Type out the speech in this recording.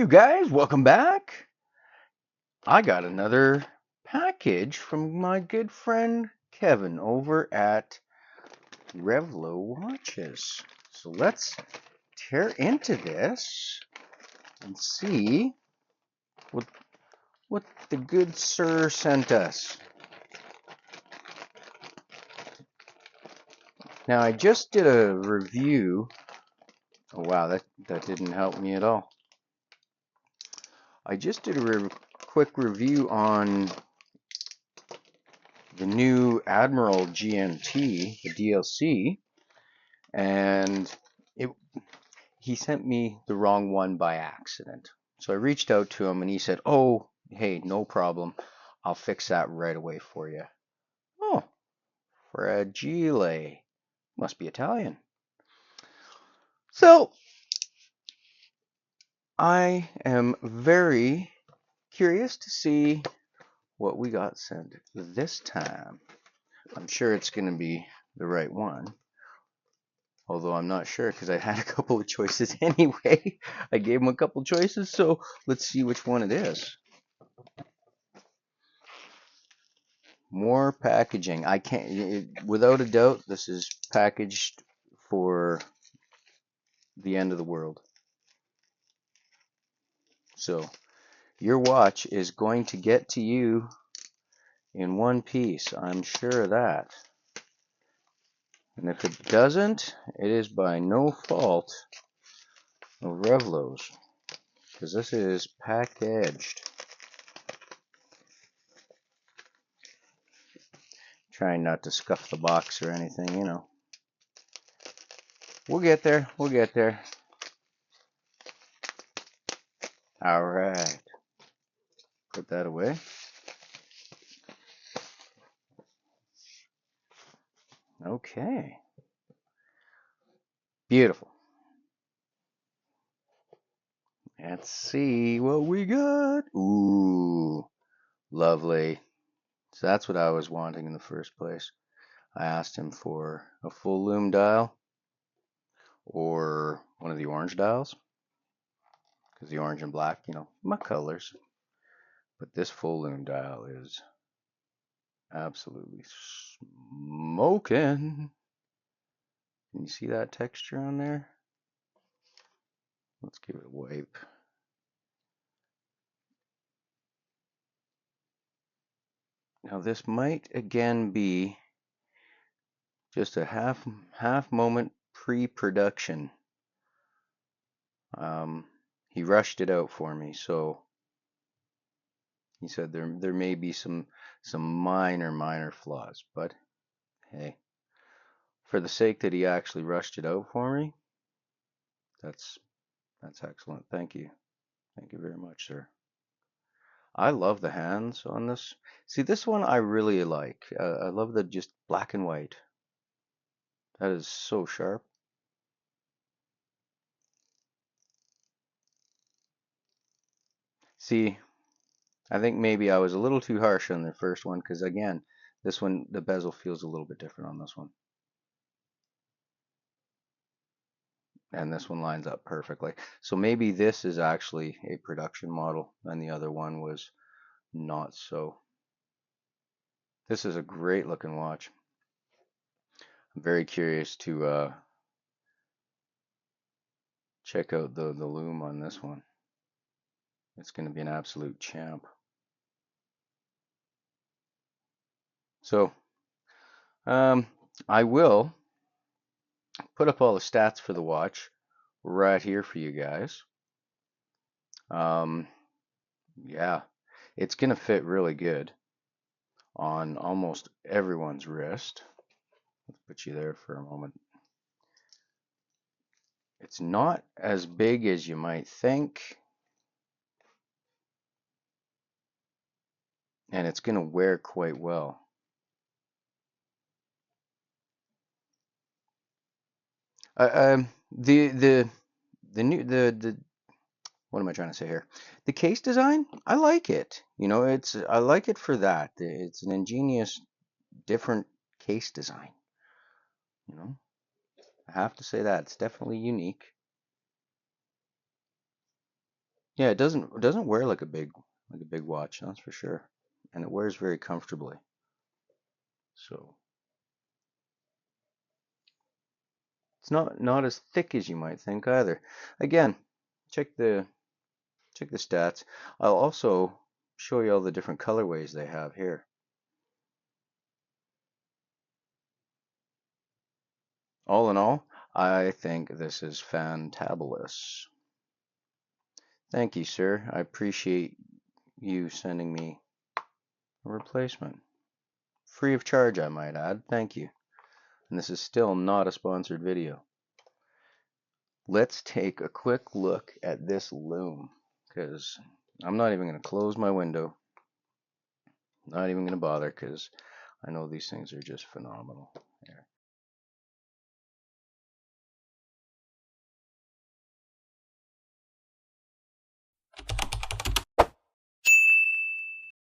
you guys, welcome back. I got another package from my good friend Kevin over at Revlo Watches. So let's tear into this and see what the good sir sent us. Now I just did a review. Oh wow, that didn't help me at all. I just did a quick review on the new Admiral GMT, the DLC, and he sent me the wrong one by accident. So I reached out to him and he said, "Oh, hey, no problem. I'll fix that right away for you." Oh, fragile. Must be Italian. So I am very curious to see what we got sent this time. I'm sure it's going to be the right one. Although I'm not sure because I had a couple of choices anyway. I gave him a couple choices, so let's see which one it is. More packaging. I can't, without a doubt, this is packaged for the end of the world. So your watch is going to get to you in one piece. I'm sure of that. And if it doesn't, it is by no fault of Revlo's, because this is packaged. Trying not to scuff the box or anything, you know. We'll get there. We'll get there. All right. Put that away. Okay. Beautiful. Let's see what we got. Ooh, lovely. So that's what I was wanting in the first place. I asked him for a full lume dial or one of the orange dials, because the orange and black, you know, my colors. But this full lume dial is absolutely smoking. Can you see that texture on there? Let's give it a wipe. Now this might again be just a half moment pre-production. He rushed it out for me, so he said there may be some minor flaws, but hey, for the sake that he actually rushed it out for me, that's excellent. Thank you very much, sir. I love the hands on this. See, this one I really like. I love the just black and white. That is so sharp. See, I think maybe I was a little too harsh on the first one, because again, this one, the bezel feels a little bit different on this one. And this one lines up perfectly. So maybe this is actually a production model and the other one was not so. This is a great looking watch. I'm very curious to check out the lume on this one. It's going to be an absolute champ. So I will put up all the stats for the watch right here for you guys. Yeah, it's going to fit really good on almost everyone's wrist. Let's put you there for a moment. It's not as big as you might think, and it's going to wear quite well. The what am I trying to say here? The case design, I like it. You know, I like it for that. It's an ingenious, different case design. You know, I have to say that it's definitely unique. Yeah, it doesn't wear like a big watch, that's for sure. And it wears very comfortably. So it's not as thick as you might think either. Again, check the check the stats. I'll also show you all the different colorways they have here. All in all, I think this is fantabulous. Thank you, sir. I appreciate you sending me a replacement. Free of charge, I might add. Thank you. And this is still not a sponsored video. Let's take a quick look at this Lume, because I'm not even going to close my window. Not even going to bother, because I know these things are just phenomenal.